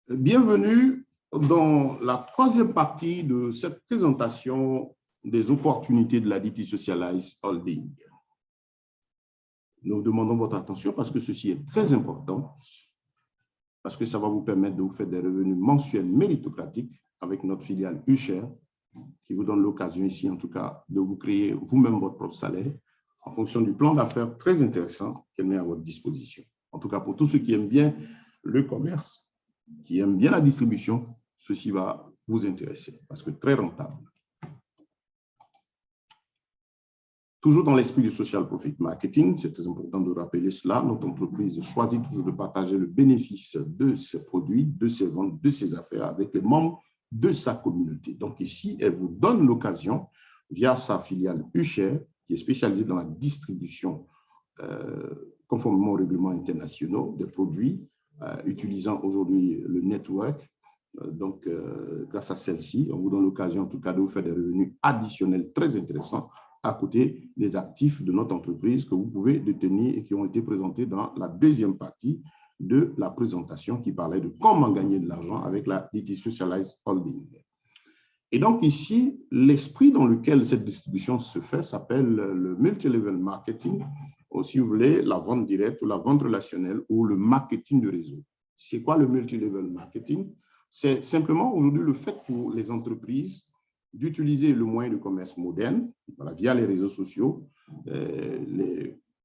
Bienvenue dans la troisième partie de cette présentation des opportunités de la DT Socialize Holding. Nous demandons votre attention parce que ceci est très important, parce que ça va vous permettre de vous faire des revenus mensuels méritocratiques avec notre filiale UShare, qui vous donne l'occasion ici, en tout cas, de vous créer vous-même votre propre salaire en fonction du plan d'affaires très intéressant qu'elle met à votre disposition. En tout cas, pour tous ceux qui aiment bien le commerce, qui aiment bien la distribution, ceci va vous intéresser parce que très rentable. Toujours dans l'esprit du social profit marketing, c'est très important de rappeler cela, notre entreprise choisit toujours de partager le bénéfice de ses produits, de ses ventes, de ses affaires avec les membres de sa communauté. Donc ici, elle vous donne l'occasion, via sa filiale UShare, qui est spécialisée dans la distribution conformément aux règlements internationaux des produits, utilisant aujourd'hui le network. Donc, grâce à celle-ci, on vous donne l'occasion en tout cas de vous faire des revenus additionnels très intéressants à côté des actifs de notre entreprise que vous pouvez détenir et qui ont été présentés dans la deuxième partie de la présentation qui parlait de comment gagner de l'argent avec la DT Socialize Holding. Et donc ici, l'esprit dans lequel cette distribution se fait s'appelle le multi-level marketing, ou si vous voulez, la vente directe ou la vente relationnelle ou le marketing de réseau. C'est quoi le multi-level marketing? C'est simplement aujourd'hui le fait pour les entreprises d'utiliser le moyen de commerce moderne, voilà, via les réseaux sociaux,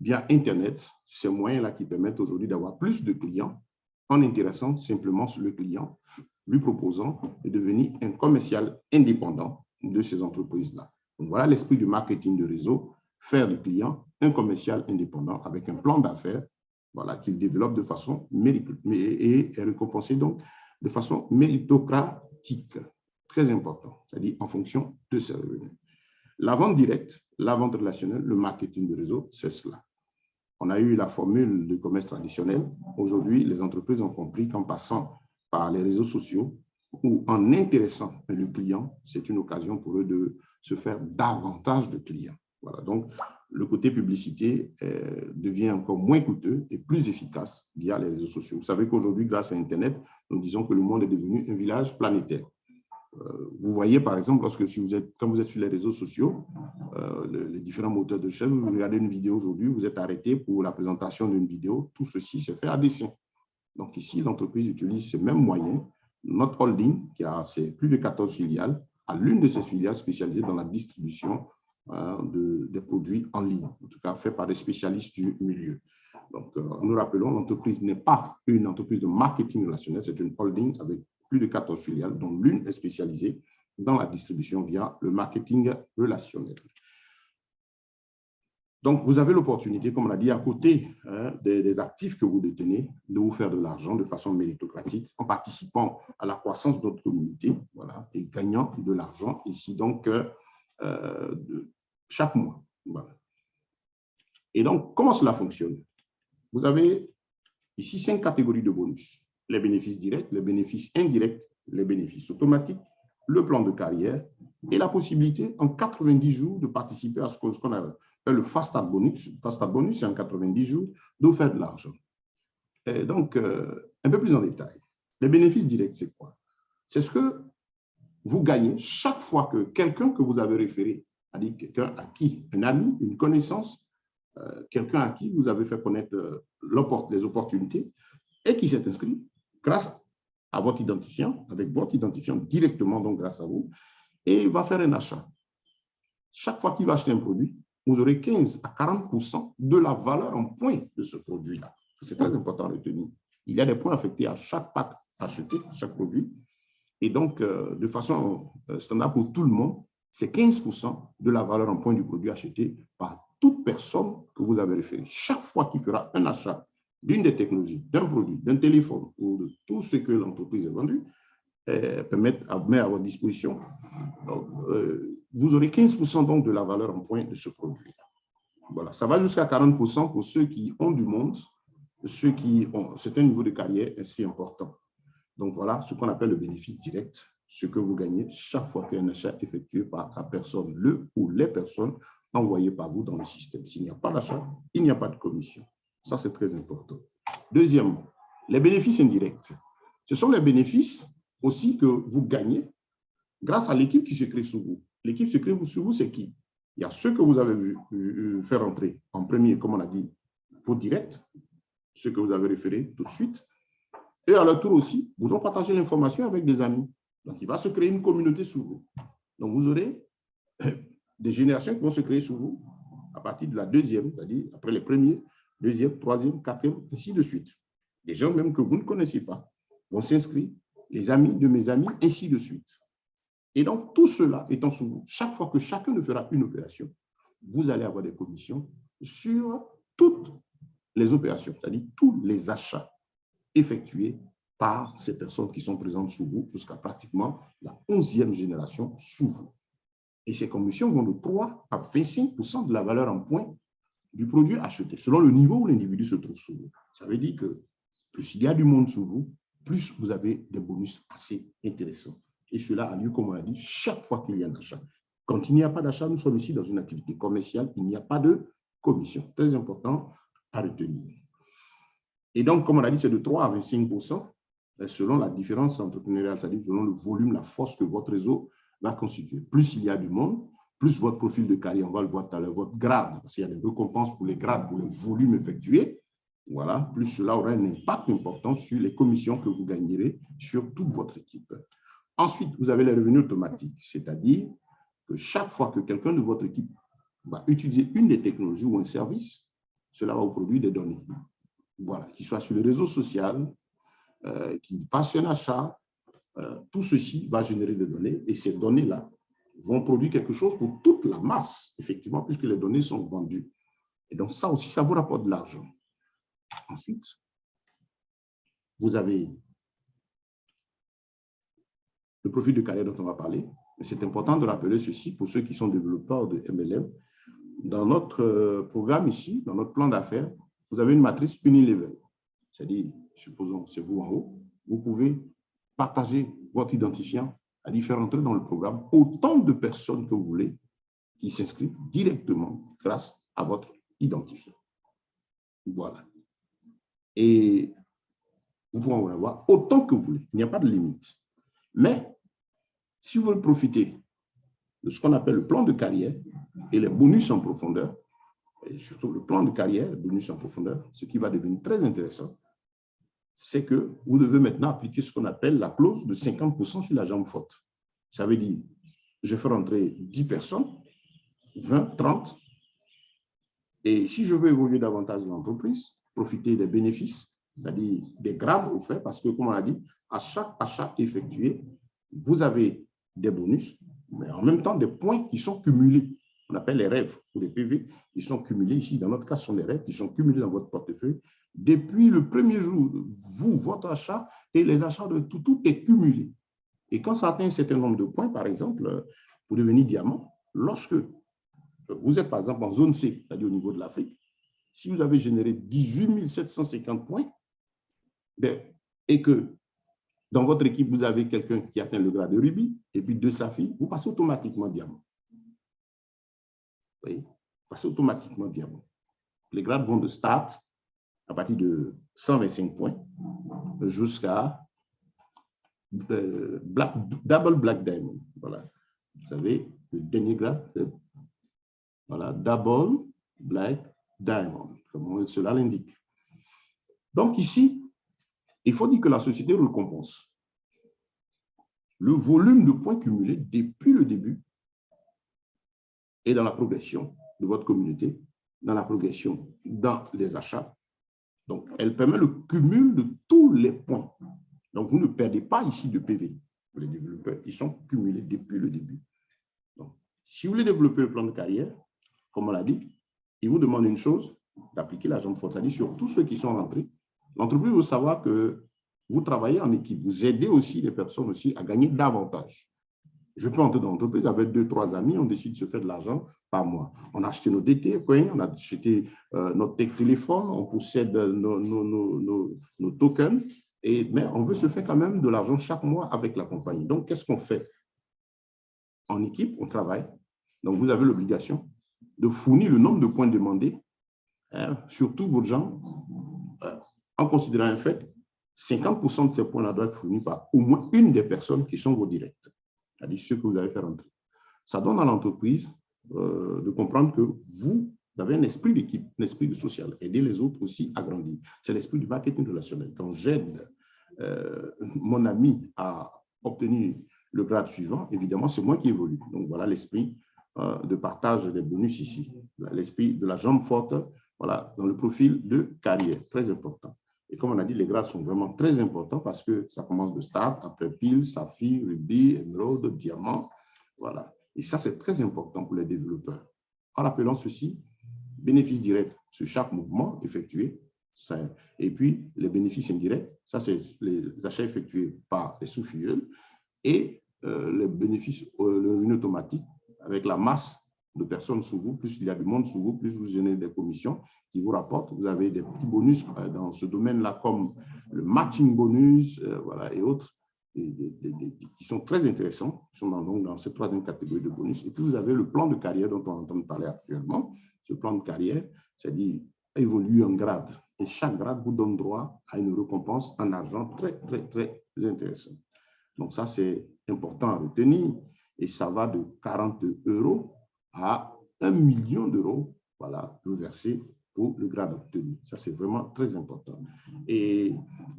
via Internet, ces moyens-là qui permettent aujourd'hui d'avoir plus de clients en intéressant simplement le client, lui proposant de devenir un commercial indépendant de ces entreprises-là. Donc voilà l'esprit du marketing de réseau, faire du client un commercial indépendant avec un plan d'affaires, voilà, qu'il développe de façon et est récompensé donc de façon méritocratique. Très important, c'est-à-dire en fonction de ses revenus. La vente directe, la vente relationnelle, le marketing de réseau, c'est cela. On a eu la formule du commerce traditionnel. Aujourd'hui, les entreprises ont compris qu'en passant par les réseaux sociaux ou en intéressant le client, c'est une occasion pour eux de se faire davantage de clients. Voilà, donc le côté publicité devient encore moins coûteux et plus efficace via les réseaux sociaux. Vous savez qu'aujourd'hui, grâce à Internet, nous disons que le monde est devenu un village planétaire. Vous voyez, par exemple, quand vous êtes sur les réseaux sociaux, les différents moteurs de recherche, vous regardez une vidéo aujourd'hui, vous êtes arrêté pour la présentation d'une vidéo, tout ceci se fait à dessein. Donc ici, l'entreprise utilise ces mêmes moyens. Notre holding, qui a plus de 14 filiales, a l'une de ces filiales spécialisée dans la distribution des produits en ligne, en tout cas fait par des spécialistes du milieu. Donc, nous rappelons, l'entreprise n'est pas une entreprise de marketing relationnel, c'est une holding avec plus de 14 filiales, dont l'une est spécialisée dans la distribution via le marketing relationnel. Donc, vous avez l'opportunité, comme on l'a dit, à côté des actifs que vous détenez, de vous faire de l'argent de façon méritocratique en participant à la croissance de notre communauté, voilà, et gagnant de l'argent ici, donc, chaque mois. Voilà. Et donc, comment cela fonctionne? Vous avez ici 5 catégories de bonus. Les bénéfices directs, les bénéfices indirects, les bénéfices automatiques, le plan de carrière et la possibilité en 90 jours de participer à ce qu'on appelle le Fast Start Bonus. Fast Start Bonus, c'est en 90 jours de faire de l'argent. Donc, un peu plus en détail. Les bénéfices directs, c'est quoi? C'est ce que vous gagnez chaque fois que quelqu'un que vous avez référé, c'est-à-dire quelqu'un à qui, un ami, une connaissance, quelqu'un à qui vous avez fait connaître les opportunités et qui s'est inscrit grâce à votre identifiant, avec votre identifiant directement, donc grâce à vous, et il va faire un achat. Chaque fois qu'il va acheter un produit, vous aurez 15 à 40% de la valeur en points de ce produit-là. C'est très important à retenir. Il y a des points affectés à chaque pack acheté, à chaque produit. Et donc, de façon standard pour tout le monde, c'est 15% de la valeur en points du produit acheté par toute personne que vous avez référé. Chaque fois qu'il fera un achat d'une des technologies, d'un produit, d'un téléphone ou de tout ce que l'entreprise a vendu, met à votre disposition, donc, vous aurez 15% donc de la valeur en points de ce produit-là. Voilà, ça va jusqu'à 40% pour ceux qui ont du monde, ceux qui ont un certain niveau de carrière assez important. Donc voilà ce qu'on appelle le bénéfice direct, ce que vous gagnez chaque fois qu'un achat est effectué par la personne, le ou les personnes envoyées par vous dans le système. S'il n'y a pas d'achat, il n'y a pas de commission. Ça, c'est très important. Deuxièmement, les bénéfices indirects. Ce sont les bénéfices aussi que vous gagnez grâce à l'équipe qui se crée sur vous. L'équipe se crée sur vous, c'est qui? Il y a ceux que vous avez vu faire entrer en premier, comme on a dit, vos directs, ceux que vous avez référés tout de suite. Et à leur tour aussi, vous devez partager l'information avec des amis. Donc, il va se créer une communauté sur vous. Donc, vous aurez des générations qui vont se créer sur vous à partir de la deuxième, c'est-à-dire après les premiers, deuxième, troisième, quatrième, ainsi de suite. Des gens même que vous ne connaissez pas vont s'inscrire, les amis de mes amis, ainsi de suite. Et donc, tout cela étant sur vous, chaque fois que chacun ne fera une opération, vous allez avoir des commissions sur toutes les opérations, c'est-à-dire tous les achats effectués par ces personnes qui sont présentes sous vous jusqu'à pratiquement la 11e génération sous vous. Et ces commissions vont de 3 à 25% de la valeur en points du produit acheté, selon le niveau où l'individu se trouve sous vous. Ça veut dire que plus il y a du monde sous vous, plus vous avez des bonus assez intéressants. Et cela a lieu, comme on l'a dit, chaque fois qu'il y a un achat. Quand il n'y a pas d'achat, nous sommes ici dans une activité commerciale, il n'y a pas de commission. Très important à retenir. Et donc, comme on a dit, c'est de 3 à 25% selon la différence entrepreneuriale, c'est-à-dire selon le volume, la force que votre réseau va constituer. Plus il y a du monde, plus votre profil de carrière, on va le voir tout à l'heure, votre grade, parce qu'il y a des récompenses pour les grades, pour les volumes effectués, voilà, plus cela aura un impact important sur les commissions que vous gagnerez sur toute votre équipe. Ensuite, vous avez les revenus automatiques, c'est-à-dire que chaque fois que quelqu'un de votre équipe va utiliser une des technologies ou un service, cela va vous produire des données. Voilà, qu'il soit sur le réseau social, qu'il fasse un achat, tout ceci va générer des données et ces données-là vont produire quelque chose pour toute la masse, effectivement, puisque les données sont vendues. Et donc, ça aussi, ça vous rapporte de l'argent. Ensuite, vous avez le profil de carrière dont on va parler. C'est important de rappeler ceci pour ceux qui sont développeurs de MLM. Dans notre programme ici, dans notre plan d'affaires, vous avez une matrice unilevel. C'est-à-dire, supposons, c'est vous en haut, vous pouvez partager votre identifiant à faire entrer dans le programme autant de personnes que vous voulez qui s'inscrivent directement grâce à votre identifiant. Voilà. Et vous pouvez en avoir autant que vous voulez. Il n'y a pas de limite. Mais si vous voulez profiter de ce qu'on appelle le plan de carrière et les bonus en profondeur, et surtout le plan de carrière, les bonus en profondeur, ce qui va devenir très intéressant, c'est que vous devez maintenant appliquer ce qu'on appelle la clause de 50% sur la jambe forte. Ça veut dire, je fais rentrer 10 personnes, 20, 30, et si je veux évoluer davantage dans l'entreprise, profiter des bénéfices, c'est-à-dire des grades offerts, parce que, comme on l'a dit, à chaque achat effectué, vous avez des bonus, mais en même temps des points qui sont cumulés. On appelle les rêves ou les PV, ils sont cumulés ici. Dans notre cas, ce sont les rêves qui sont cumulés dans votre portefeuille. Depuis le premier jour, vous, votre achat et les achats de tout est cumulé. Et quand ça atteint un certain nombre de points, par exemple, pour devenir diamant, lorsque vous êtes par exemple en zone C, c'est-à-dire au niveau de l'Afrique, si vous avez généré 18 750 points et que dans votre équipe, vous avez quelqu'un qui atteint le grade de rubis et puis 2 saphirs, vous passez automatiquement diamant. Vous voyez, vous passez automatiquement diamant. Les grades vont de start à partir de 125 points jusqu'à double black diamond. Voilà. Vous savez, le dernier grade, voilà, double black diamond, comme cela l'indique. Donc ici, il faut dire que la société récompense le volume de points cumulés depuis le début et dans la progression de votre communauté, dans la progression dans les achats. Donc, elle permet le cumul de tous les points. Donc, vous ne perdez pas ici de PV pour les développeurs. Ils sont cumulés depuis le début. Donc, si vous voulez développer le plan de carrière, comme on l'a dit, il vous demande une chose, d'appliquer la jambe forte, c'est-à-dire sur tous ceux qui sont rentrés. L'entreprise veut savoir que vous travaillez en équipe, vous aidez aussi les personnes aussi à gagner davantage. Je peux entrer dans l'entreprise avec 2, 3 amis, on décide de se faire de l'argent par mois. On a acheté nos DT, on a acheté notre téléphone, on possède nos tokens, mais on veut se faire quand même de l'argent chaque mois avec la compagnie. Donc, qu'est-ce qu'on fait? En équipe, on travaille. Donc, vous avez l'obligation de fournir le nombre de points demandés sur tous vos gens, en considérant un fait 50% de ces points-là doivent être fournis par au moins une des personnes qui sont vos directs, c'est-à-dire ceux que vous avez fait rentrer. Ça donne à l'entreprise de comprendre que vous avez un esprit d'équipe, un esprit de social, aider les autres aussi à grandir. C'est l'esprit du marketing relationnel. Quand j'aide mon ami à obtenir le grade suivant, évidemment, c'est moi qui évolue. Donc, voilà l'esprit de partage des bonus ici, l'esprit de la jambe forte, voilà, dans le profil de carrière, très important. Et comme on a dit, les grades sont vraiment très importants parce que ça commence de start, après pile, saphir, rubis, émeraude, diamant, voilà. Et ça, c'est très important pour les développeurs. En rappelant ceci, bénéfices directs sur chaque mouvement effectué, et puis les bénéfices indirects, ça c'est les achats effectués par les sous-filleuls, et les bénéfices, le revenu automatique avec la masse de personnes sous vous, plus il y a du monde sous vous, plus vous générez des commissions qui vous rapportent. Vous avez des petits bonus dans ce domaine-là comme le matching bonus, voilà, et autres, qui sont très intéressants, qui sont donc dans cette troisième catégorie de bonus. Et puis vous avez le plan de carrière dont on entend parler actuellement. Ce plan de carrière, c'est-à-dire évoluer en grade. Et chaque grade vous donne droit à une récompense en argent très, très, très intéressante. Donc ça, c'est important à retenir. Et ça va de 40 € à 1 million d'euros, voilà, versés pour le grade obtenu. Ça, c'est vraiment très important. Et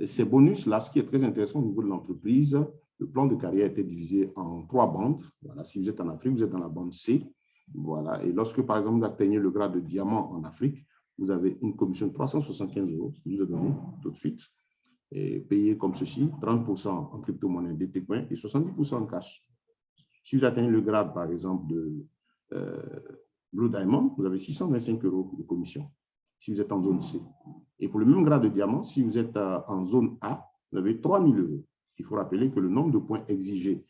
ces bonus-là, ce qui est très intéressant au niveau de l'entreprise, le plan de carrière a été divisé en 3 bandes. Voilà, si vous êtes en Afrique, vous êtes dans la bande C. Voilà. Et lorsque, par exemple, vous atteignez le grade de diamant en Afrique, vous avez une commission de 375 € qui vous est donnée tout de suite, et payé comme ceci, 30% en crypto-monnaie DTcoin et 70% en cash. Si vous atteignez le grade, par exemple, de Blue Diamond, vous avez 625 € de commission si vous êtes en zone C. Et pour le même grade de diamant, si vous êtes en zone A, vous avez 3 000 €. Il faut rappeler que le nombre de points exigés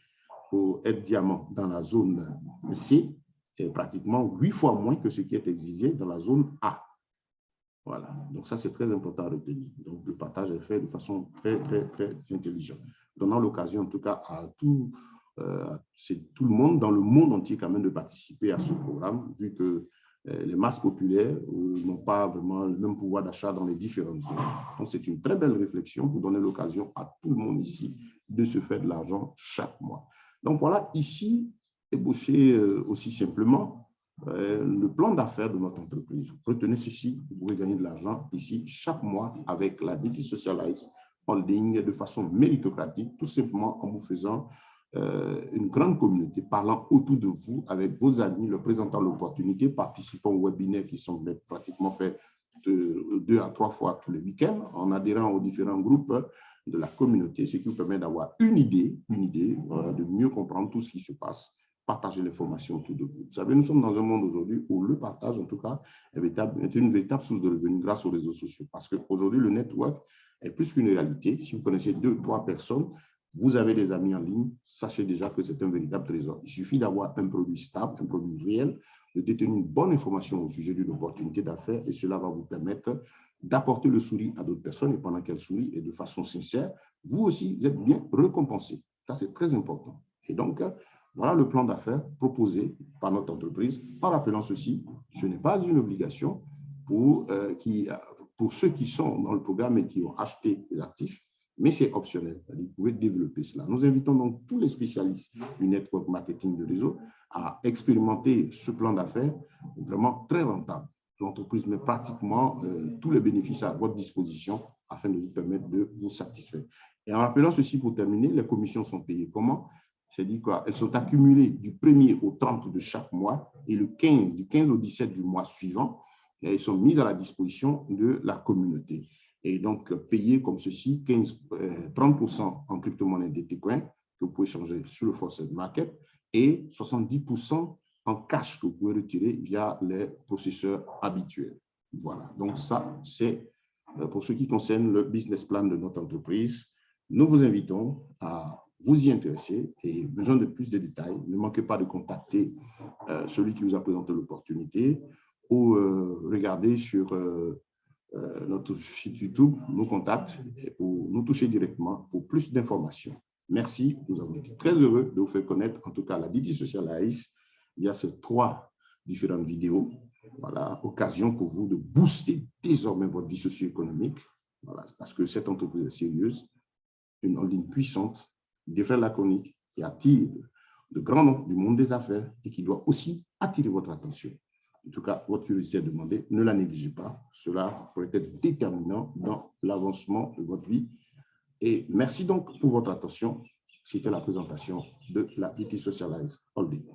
pour être diamant dans la zone C est pratiquement 8 fois moins que ce qui est exigé dans la zone A. Voilà, donc ça c'est très important à retenir. Donc le partage est fait de façon très, très, très intelligente, donnant l'occasion en tout cas à tout le monde, dans le monde entier quand même, de participer à ce programme, vu que les masses populaires n'ont pas vraiment le même pouvoir d'achat dans les différentes zones. Donc c'est une très belle réflexion pour donner l'occasion à tout le monde ici de se faire de l'argent chaque mois. Donc voilà, ici, ébauché aussi simplement, le plan d'affaires de notre entreprise. Retenez ceci, vous pouvez gagner de l'argent ici chaque mois avec la DT Socialize Holding de façon méritocratique, tout simplement en vous faisant une grande communauté, parlant autour de vous avec vos amis, leur présentant l'opportunité, participant aux webinaires qui sont pratiquement faits 2 à 3 fois tous les week-ends, en adhérant aux différents groupes de la communauté, ce qui vous permet d'avoir une idée de mieux comprendre tout ce qui se passe. Partager l'information autour de vous. Vous savez, nous sommes dans un monde aujourd'hui où le partage, en tout cas, est une véritable source de revenus grâce aux réseaux sociaux. Parce qu'aujourd'hui, le network est plus qu'une réalité. Si vous connaissez 2 ou 3 personnes, vous avez des amis en ligne, sachez déjà que c'est un véritable trésor. Il suffit d'avoir un produit stable, un produit réel, de détenir une bonne information au sujet d'une opportunité d'affaires et cela va vous permettre d'apporter le sourire à d'autres personnes et pendant qu'elles sourient et de façon sincère, vous aussi, vous êtes bien récompensé. Ça, c'est très important. Et donc, voilà le plan d'affaires proposé par notre entreprise. En rappelant ceci, ce n'est pas une obligation pour ceux qui sont dans le programme et qui ont acheté des actifs, mais c'est optionnel. Vous pouvez développer cela. Nous invitons donc tous les spécialistes du network marketing de réseau à expérimenter ce plan d'affaires vraiment très rentable. L'entreprise met pratiquement tous les bénéfices à votre disposition afin de vous permettre de vous satisfaire. Et en rappelant ceci pour terminer, les commissions sont payées comment? C'est-à-dire qu'elles sont accumulées du 1er au 30 de chaque mois et du 15 au 17 du mois suivant. Et elles sont mises à la disposition de la communauté. Et donc, payées comme ceci, 30% en crypto-monnaie DTcoin que vous pouvez changer sur le Forces Market et 70% en cash que vous pouvez retirer via les processeurs habituels. Voilà, donc ça, c'est pour ce qui concerne le business plan de notre entreprise. Nous vous invitons à vous y intéresser et besoin de plus de détails, ne manquez pas de contacter celui qui vous a présenté l'opportunité ou regarder sur notre site YouTube, nos contacts, pour nous toucher directement pour plus d'informations. Merci, nous avons été très heureux de vous faire connaître, en tout cas, la DT Socialize. Il y a ces 3 différentes vidéos. Voilà, occasion pour vous de booster désormais votre vie socio-économique. Voilà, parce que cette entreprise est sérieuse, une holding puissante, défait laconique, qui attire de grands noms du monde des affaires et qui doit aussi attirer votre attention. En tout cas, votre curiosité est demandée, ne la négligez pas. Cela pourrait être déterminant dans l'avancement de votre vie. Et merci donc pour votre attention. C'était la présentation de la BT Socialize Holding.